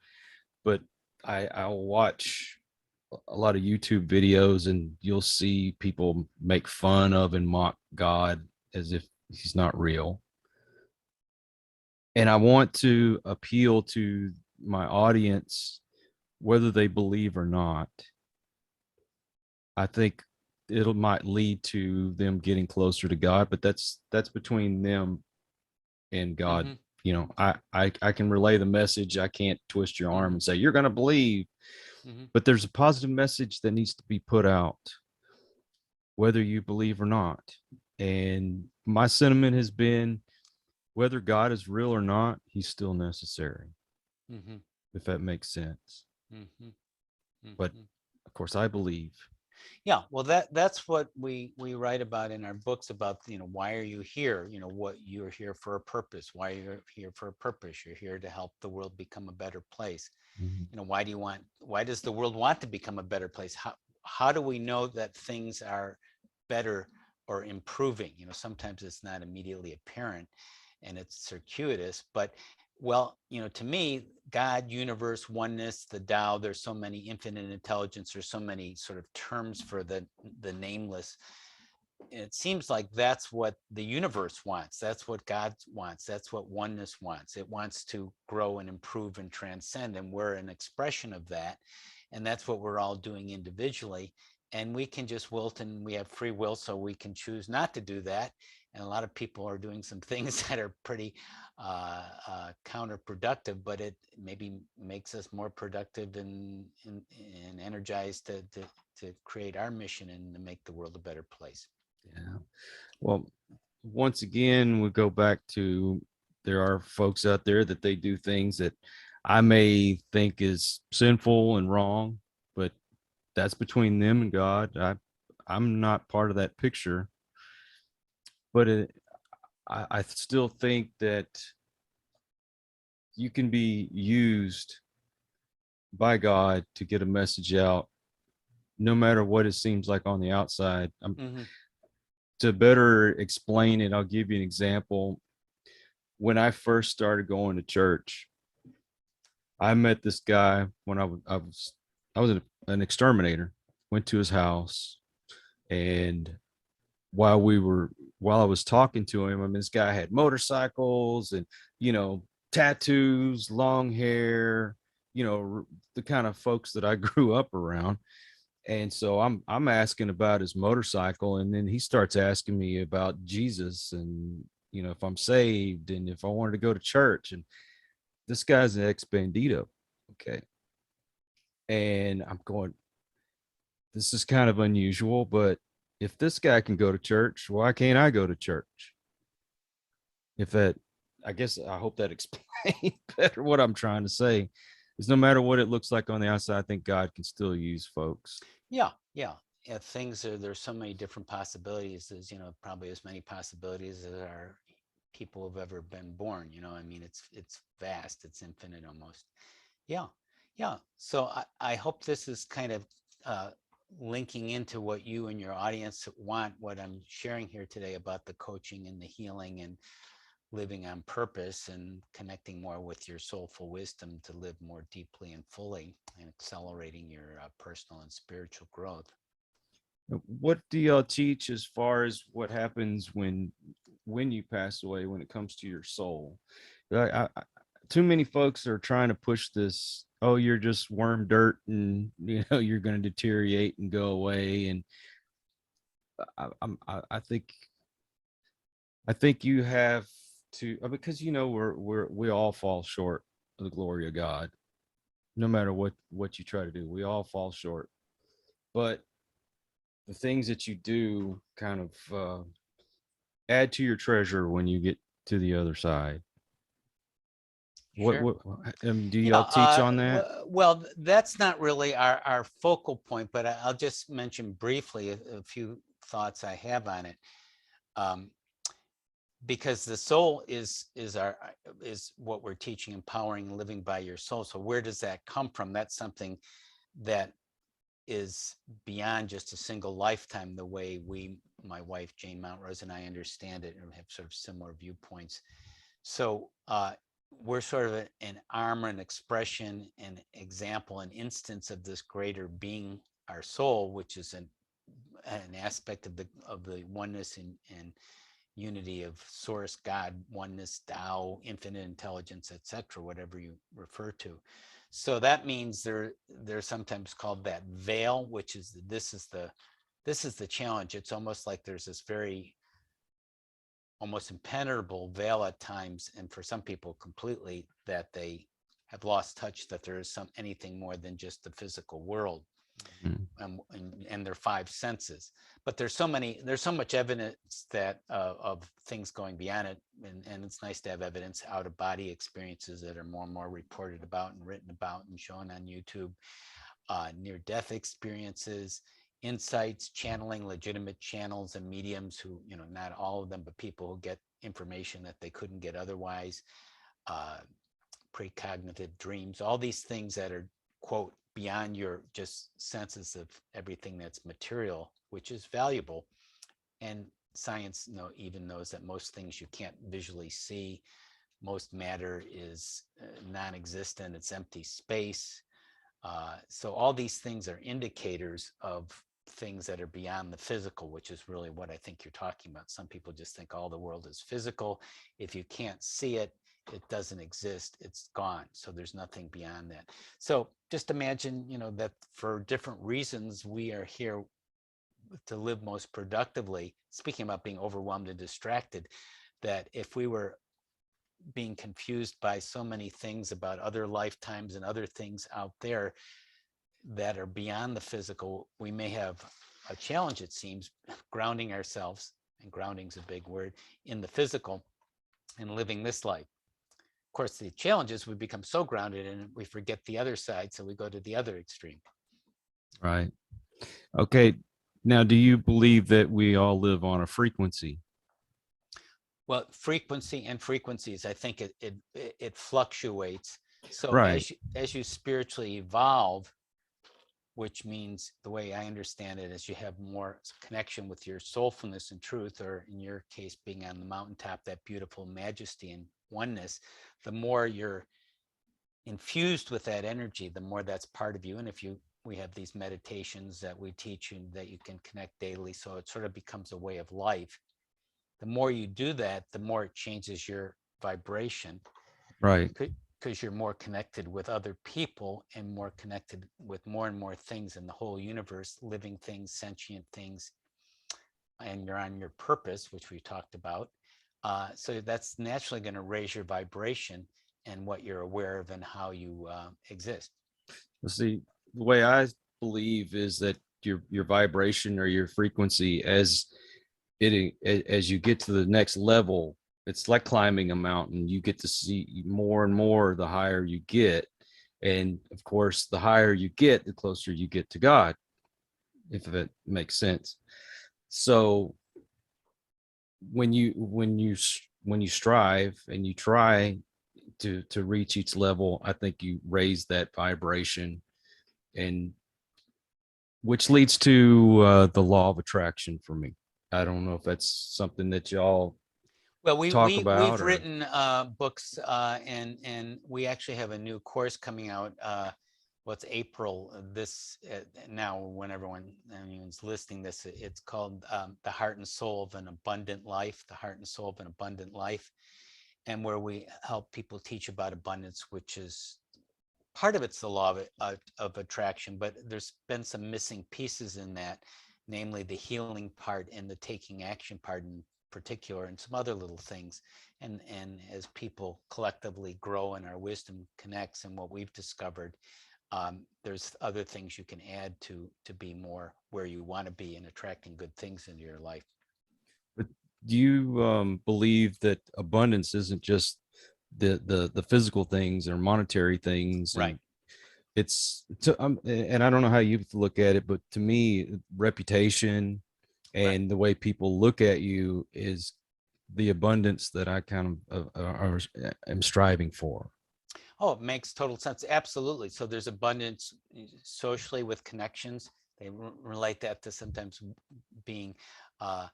But I'll watch a lot of YouTube videos, and you'll see people make fun of and mock God as if he's not real. And I want to appeal to my audience, whether they believe or not. I think it might lead to them getting closer to God, but that's between them and God. Mm-hmm. I can relay the message. I can't twist your arm and say you're going to believe, Mm-hmm. but there's a positive message that needs to be put out, whether you believe or not. And my sentiment has been, whether God is real or not, he's still necessary, Mm-hmm. if that makes sense. Mm-hmm. But Mm-hmm. of course, I believe. Yeah, well, that's what we write about in our books about, why are you here? What you're here for a purpose. Why you're here for a purpose? You're here to help the world become a better place. Mm-hmm. Why does the world want to become a better place? How do we know that things are better or improving? Sometimes it's not immediately apparent and it's circuitous, but well, to me, God, universe, oneness, the Tao, there's so many, infinite intelligence, there's so many sort of terms for the nameless. And it seems like that's what the universe wants. That's what God wants. That's what oneness wants. It wants to grow and improve and transcend. And we're an expression of that. And that's what we're all doing individually. And we can just wilt, and we have free will, so we can choose not to do that. And a lot of people are doing some things that are pretty counterproductive, but it maybe makes us more productive and energized to create our mission and to make the world a better place. Yeah. Well, once again, we go back to, there are folks out there that they do things that I may think is sinful and wrong, but that's between them and God. I'm not part of that picture, but I still think that you can be used by God to get a message out, no matter what it seems like on the outside. Mm-hmm. To better explain it, I'll give you an example. When I first started going to church, I met this guy when an exterminator. Went to his house, and while I was talking to him, I mean, this guy had motorcycles and, tattoos, long hair, the kind of folks that I grew up around. And so I'm asking about his motorcycle, and then he starts asking me about Jesus and, if I'm saved and if I wanted to go to church. And this guy's an ex-bandito. Okay. And I'm going, this is kind of unusual, but if this guy can go to church, why can't I go to church? If that, I guess I hope that explains better what I'm trying to say. Is no matter what it looks like on the outside, I think God can still use folks. Yeah, yeah. Yeah, there's so many different possibilities. There's, probably as many possibilities as are people who've ever been born. I mean, it's vast, it's infinite almost. Yeah, yeah. So I hope this is kind of linking into what you and your audience want, what I'm sharing here today about the coaching and the healing and living on purpose and connecting more with your soulful wisdom to live more deeply and fully and accelerating your personal and spiritual growth. What do y'all teach as far as what happens when you pass away, when it comes to your soul? Too many folks are trying to push this, oh, you're just worm dirt and you're going to deteriorate and go away. And I think you have to, because we all fall short of the glory of God, no matter what you try to do. We all fall short, but the things that you do kind of add to your treasure when you get to the other side. Sure. What do y'all teach on that? Well, that's not really our focal point, but I'll just mention briefly a few thoughts I have on it. Because the soul is what we're teaching, empowering and living by your soul. So where does that come from? That's something that is beyond just a single lifetime, the way my wife Jane Mountrose and I understand it, and have sort of similar viewpoints. So we're sort of an arm, an expression, an example, an instance of this greater being, our soul, which is an aspect of the oneness and unity of source, God, oneness, Tao, infinite intelligence, etc., whatever you refer to. So that means they're sometimes called that veil, which is this is the challenge. It's almost like there's this very almost impenetrable veil at times, and for some people completely, that they have lost touch that there is anything more than just the physical world. And their five senses. But there's so much evidence that of things going beyond it, and it's nice to have evidence, out of body experiences that are more and more reported about and written about and shown on YouTube, near death experiences, insights, channeling, legitimate channels and mediums who, not all of them, but people who get information that they couldn't get otherwise, precognitive dreams, all these things that are, quote, beyond your just senses of everything that's material, which is valuable. And science even knows that most things you can't visually see. Most matter is non-existent. It's empty space. So all these things are indicators of things that are beyond the physical, which is really what I think you're talking about. Some people just think all the world is physical. If you can't see it, it doesn't exist, it's gone. So there's nothing beyond that. So just imagine, that for different reasons, we are here to live most productively. Speaking about being overwhelmed and distracted, that if we were being confused by so many things about other lifetimes and other things out there that are beyond the physical, we may have a challenge, it seems, grounding ourselves, and grounding's a big word, in the physical and living this life. Of course, the challenge is we become so grounded and we forget the other side, so we go to the other extreme. Right. Okay. Now, do you believe that we all live on a frequency? Well, frequency and frequencies, I think it fluctuates. So right. as you spiritually evolve, which means, the way I understand it, is you have more connection with your soulfulness and truth, or in your case, being on the mountaintop, that beautiful majesty and oneness, the more your infused with that energy, the more that's part of you. And we have these meditations that we teach you that you can connect daily, so it sort of becomes a way of life. The more you do that, the more it changes your vibration, Right. because you're more connected with other people and more connected with more and more things in the whole universe, living things, sentient things, and you're on your purpose, which we talked about. So that's naturally going to raise your vibration and what you're aware of and how you exist. See, the way I believe is that your vibration or your frequency, as you get to the next level, it's like climbing a mountain. You get to see more and more the higher you get, and of course, the higher you get, the closer you get to God, if it makes sense. So when you strive and you try to reach each level, I think you raise that vibration, and which leads to the law of attraction for me. I don't know if that's something that y'all Well, talk about, we've or written books, and we actually have a new course coming out. What's April this now? When anyone's listening this, it's called "The Heart and Soul of an Abundant Life." The Heart and Soul of an Abundant Life, and where we help people teach about abundance, which is part of it's the law of attraction, but there's been some missing pieces in that, namely the healing part and the taking action part in particular, and some other little things. And as people collectively grow and our wisdom connects and what we've discovered, there's other things you can add to be more where you want to be and attracting good things into your life. but do you believe that abundance isn't just the physical things or monetary things, Right. and and I don't know how you look at it, but to me, reputation Right. and the way people look at you is the abundance that I kind of am striving for. Oh, it makes total sense. Absolutely. So there's abundance socially with connections. They relate that to sometimes being uh,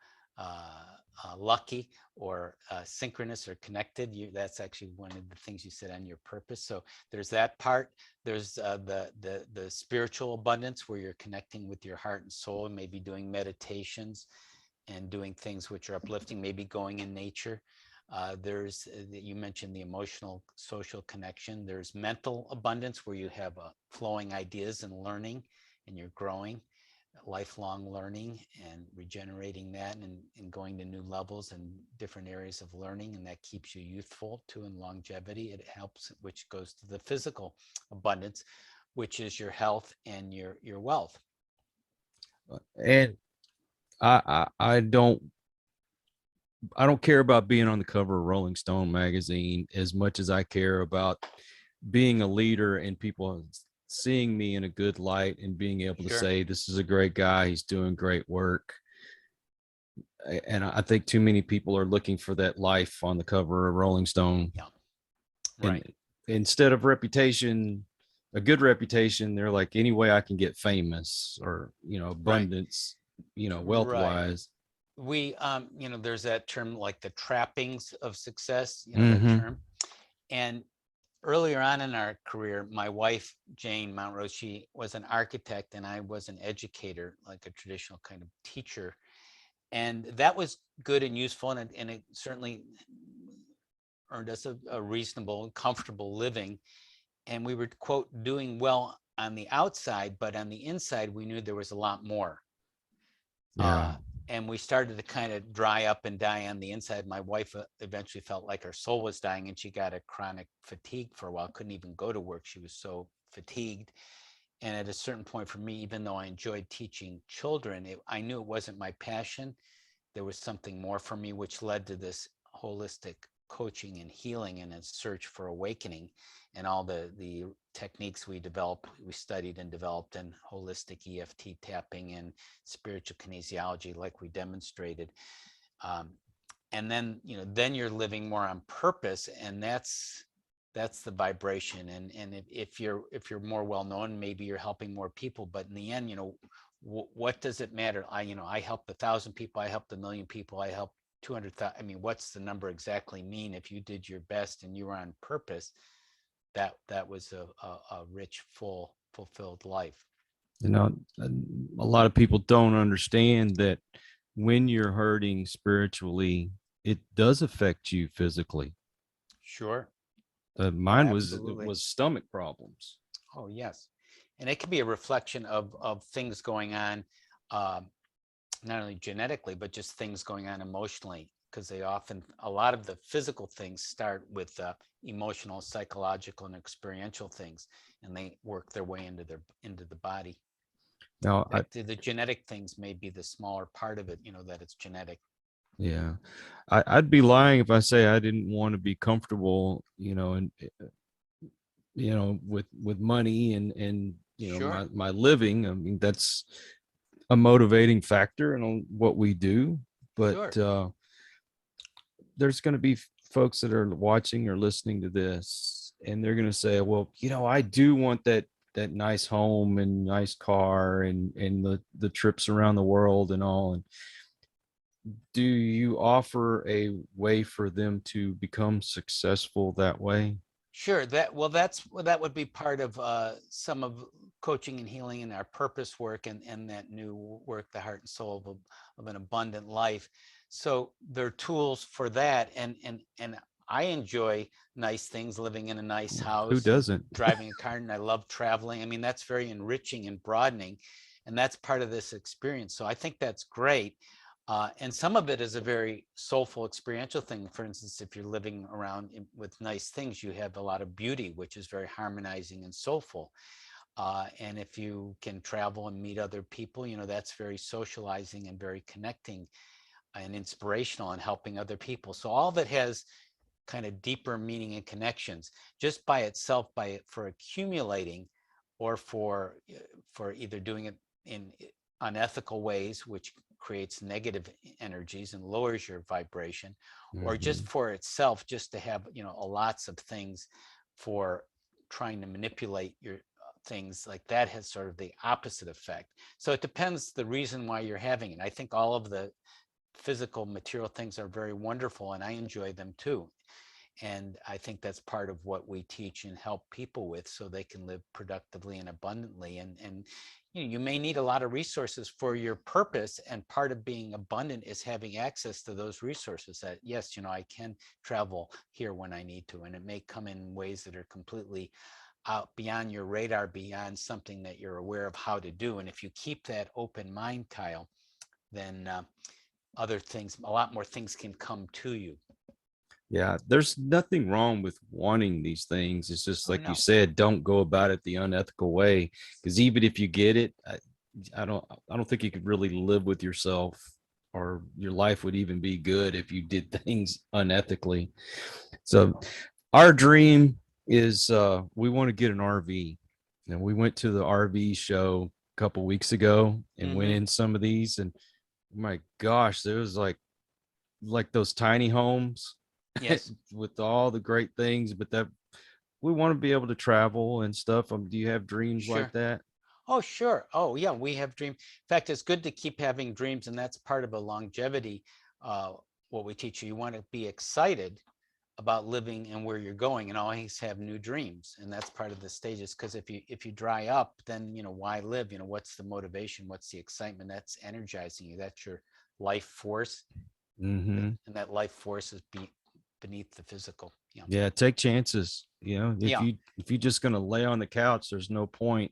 lucky or synchronous or connected. That's actually one of the things you said on your purpose. So there's that part. There's the spiritual abundance where you're connecting with your heart and soul, and maybe doing meditations and doing things which are uplifting, maybe going in nature. There's, you mentioned the emotional social connection. There's mental abundance where you have flowing ideas and learning, and you're growing, lifelong learning and regenerating that, and going to new levels and different areas of learning, and that keeps you youthful too, and longevity. It helps, which goes to the physical abundance, which is your health and your wealth. And I don't care about being on the cover of Rolling Stone magazine as much as I care about being a leader and people seeing me in a good light and being able to Sure. say, this is a great guy, he's doing great work. And I think too many people are looking for that life on the cover of Rolling Stone. Yeah. And Right. instead of reputation, a good reputation, they're like, any way I can get famous or, abundance, wealth Right. wise. We there's that term like the trappings of success, that Mm-hmm. term. And earlier on in our career, my wife Jane Mountrose, she was an architect and I was an educator, like a traditional kind of teacher, and that was good and useful, and it certainly earned us a reasonable, comfortable living, and we were, quote, doing well on the outside, but on the inside we knew there was a lot more. Yeah. And we started to kind of dry up and die on the inside. My wife eventually felt like her soul was dying, and she got a chronic fatigue for a while, couldn't even go to work. She was so fatigued. And at a certain point for me, even though I enjoyed teaching children, I knew it wasn't my passion. There was something more for me, which led to this holistic coaching and healing and a search for awakening, and all the techniques we studied and developed in holistic EFT tapping and spiritual kinesiology, like we demonstrated. And then, then you're living more on purpose, and that's the vibration. And if you're more well known, maybe you're helping more people, but in the end, what does it matter? I helped 1,000 people, I helped 1,000,000 people, I helped 200,000. I mean, what's the number exactly mean? If you did your best and you were on purpose, that was a rich, fulfilled life. You know, a lot of people don't understand that when you're hurting spiritually, it does affect you physically. Sure. Mine Absolutely. was stomach problems. Oh, yes. And it can be a reflection of things going on, not only genetically, but just things going on emotionally, because a lot of the physical things start with emotional, psychological, and experiential things, and they work their way into the body. Now, The genetic things may be the smaller part of it, that it's genetic. yeah, I'd be lying if I say I didn't want to be comfortable, and with money and Sure. my living. I mean, that's a motivating factor in what we do. But Sure. there's going to be folks that are watching or listening to this, and they're going to say, well, I do want that nice home and nice car and the trips around the world and all. And do you offer a way for them to become successful that way? Sure. That would be part of some of coaching and healing and our purpose work and that new work, the heart and soul of an abundant life. So there are tools for that, and I enjoy nice things, living in a nice Who house and doesn't? driving a car, and I love traveling. I mean, that's very enriching and broadening, and that's part of this experience. So I think that's great. And some of it is a very soulful experiential thing. For instance, if you're living around with nice things, you have a lot of beauty, which is very harmonizing and soulful. And if you can travel and meet other people, that's very socializing and very connecting and inspirational and helping other people. So all of it has kind of deeper meaning and connections just by itself, for accumulating or for either doing it in unethical ways, which creates negative energies and lowers your vibration, or just for itself, just to have lots of things for trying to manipulate your things like that has sort of the opposite effect. So it depends the reason why you're having it. I think all of the physical material things are very wonderful, and I enjoy them too. And I think that's part of what we teach and help people with, so they can live productively and abundantly. And you may need a lot of resources for your purpose, and part of being abundant is having access to those resources. That yes, I can travel here when I need to, and it may come in ways that are completely out beyond your radar, beyond something that you're aware of how to do. And if you keep that open mind, Kyle, then other things, a lot more things can come to you. Yeah, there's nothing wrong with wanting these things. It's just Oh, like you no. said, don't go about it the unethical way. Because even if you get it, I don't think you could really live with yourself, or your life would even be good if you did things unethically. So our dream is we want to get an RV. And we went to the RV show a couple weeks ago and went in some of these, and my gosh, there was like those tiny homes. Yes. With all the great things, but that we want to be able to travel and stuff. Do you have dreams like Sure. that? Oh, sure. Oh, yeah, we have dreams. In fact, it's good to keep having dreams, and that's part of a longevity. Uh, what we teach you want to be excited about living and where you're going, and always have new dreams, and that's part of the stages. Because if you dry up, then why live? What's the motivation? What's the excitement? That's energizing you. That's your life force, Mm-hmm. and that life force is beneath the physical. Yeah. Yeah, take chances. Yeah. If you're just gonna lay on the couch, there's no point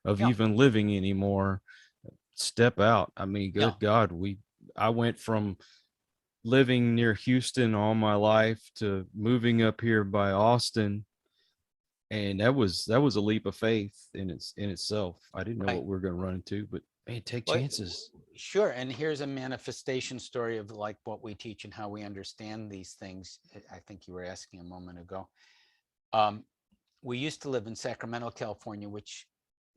of Yeah. even living anymore. Step out. I mean, Yeah. good God, I went from living near Houston all my life to moving up here by Austin, and that was a leap of faith in itself. I didn't know Right. what we were going to run into, but hey, take Well, chances. sure. And here's a manifestation story of like what we teach and how we understand these things. I think you were asking a moment ago. We used to live in Sacramento, California, which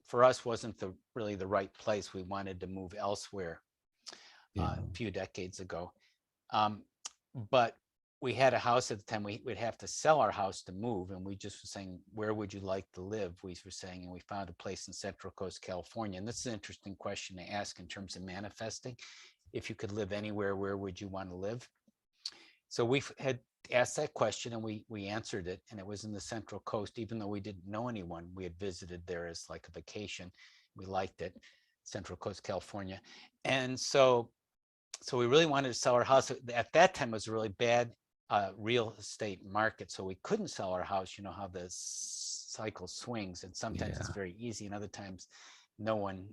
for us wasn't really the right place. We wanted to move elsewhere Yeah. a few decades ago. But we had a house at the time. We'd have to sell our house to move, and we just were saying, where would you like to live? We were saying, and we found a place in Central Coast, California. And this is an interesting question to ask in terms of manifesting. If you could live anywhere, where would you want to live? So we had asked that question, and we answered it, and it was in the Central Coast. Even though we didn't know anyone, we had visited there as like a vacation. We liked it, Central Coast, California. And so we really wanted to sell our house. At that time, it was a really bad real estate market, so we couldn't sell our house. You know how the cycle swings, and sometimes it's very easy, and other times no one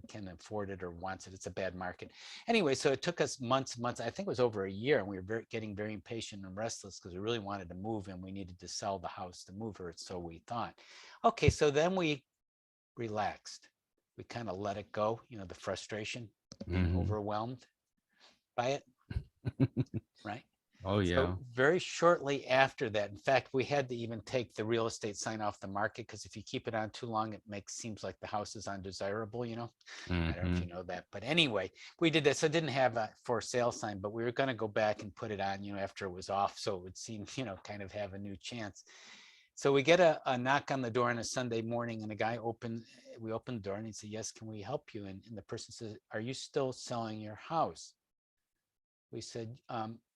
can afford it or wants it. It's a bad market. Anyway, so it took us months. I think it was over a year, and we were getting very impatient and restless because we really wanted to move, and we needed to sell the house to move her. So we thought, okay, so then we relaxed. We kind of let it go, the frustration, being overwhelmed by it, right? Oh, yeah. So very shortly after that, in fact, we had to even take the real estate sign off the market, because if you keep it on too long, it seems like the house is undesirable, I don't know if you know that. But anyway, we did that. So it didn't have a for sale sign, but we were going to go back and put it on, after it was off. So it would seem, kind of have a new chance. So we get a knock on the door on a Sunday morning, and a guy we opened the door, and he said, yes, can we help you? And the person says, are you still selling your house? We said,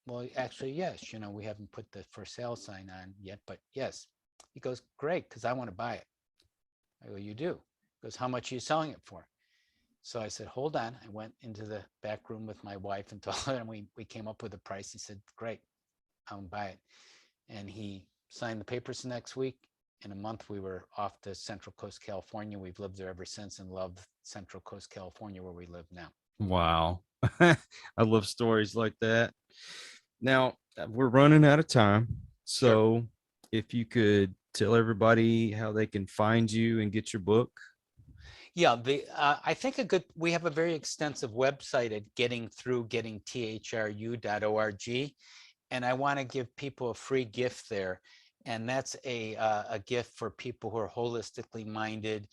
well, actually, yes, we haven't put the for sale sign on yet, but yes. He goes, great, because I want to buy it. I go, you do? He goes, how much are you selling it for? So I said, hold on. I went into the back room with my wife and told her, and we came up with a price. He said, great, I'll buy it. And he signed the papers the next week. In a month, we were off to Central Coast, California. We've lived there ever since and love Central Coast, California, where we live now. Wow. I love stories like that. Now, we're running out of time. So if you could tell everybody how they can find you and get your book. Yeah, I think we have a very extensive website at gettingthru.org. And I want to give people a free gift there. And that's a gift for people who are holistically minded,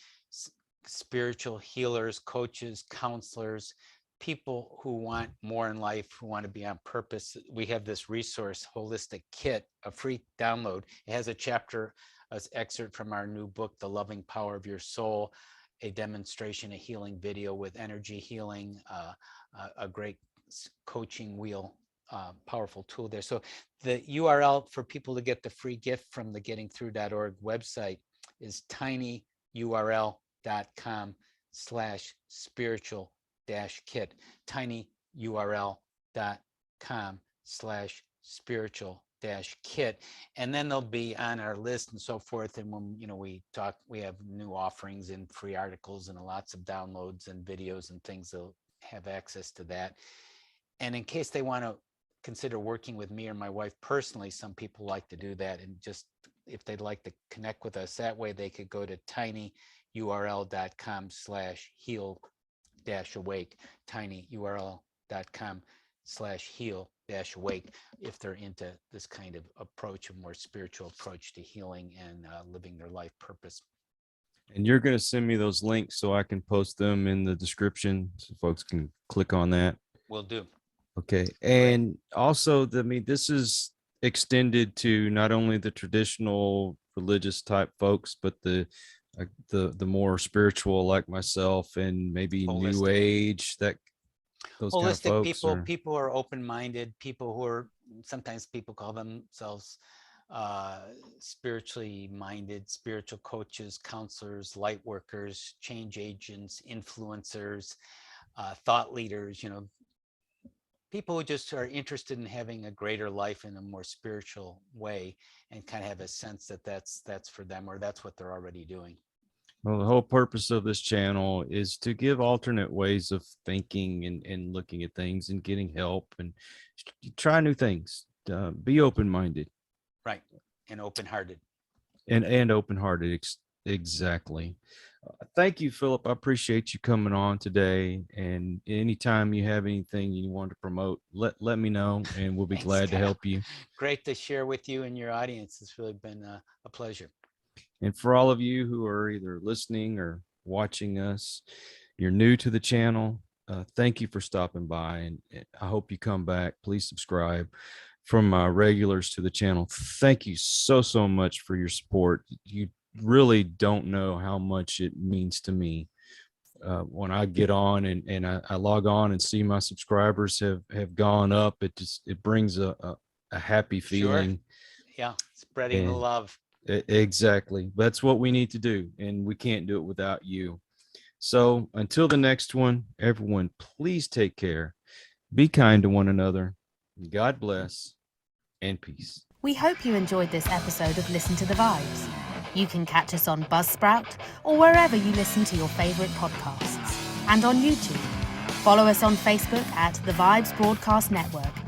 spiritual healers, coaches, counselors, people who want more in life, who want to be on purpose. We have this resource, Holistic Kit, a free download. It has a chapter, an excerpt from our new book, The Loving Power of Your Soul, a demonstration, a healing video with energy healing, a great coaching wheel, powerful tool there. So the URL for people to get the free gift from the gettingthru.org website is tinyurl.com/spiritual-kit, tinyurl.com/spiritual-kit. And then they'll be on our list and so forth. And when we talk, we have new offerings and free articles and lots of downloads and videos and things. They'll have access to that. And in case they want to consider working with me or my wife personally, some people like to do that. And just if they'd like to connect with us that way, they could go to tinyurl.com/heal-awake, tinyurl.com/heal-awake, if they're into this kind of approach, a more spiritual approach to healing and living their life purpose. And you're going to send me those links so I can post them in the description so folks can click on that. Will do. Okay. And also, this is extended to not only the traditional religious type folks, but the more spiritual, like myself, and maybe holistic, new age, those holistic kind of folks, people who are open-minded, people who are, sometimes people call themselves spiritually minded, spiritual coaches, counselors, light workers, change agents, influencers, thought leaders, people who just are interested in having a greater life in a more spiritual way, and kind of have a sense that that's for them, or that's what they're already doing. Well, the whole purpose of this channel is to give alternate ways of thinking and looking at things and getting help and try new things. Be open-minded. Right. And open-hearted. And open-hearted. Exactly. Thank you, Phillip. I appreciate you coming on today. And anytime you have anything you want to promote, let me know, and we'll be Thanks, glad Kyle. to help you. Great to share with you and your audience. It's really been a pleasure. And for all of you who are either listening or watching us, you're new to the channel, thank you for stopping by, and I hope you come back. Please subscribe. From my regulars to the channel, thank you so much for your support. You really don't know how much it means to me. when I get on and I log on and see my subscribers have gone up, it brings a happy feeling. Yeah, spreading the And love. Exactly. That's what we need to do, and we can't do it without you. So until the next one, everyone, please take care. Be kind to one another. God bless and peace. We hope you enjoyed this episode of Listen to the Vibes. You can catch us on Buzzsprout or wherever you listen to your favorite podcasts, and on YouTube. Follow us on Facebook at The Vibes Broadcast Network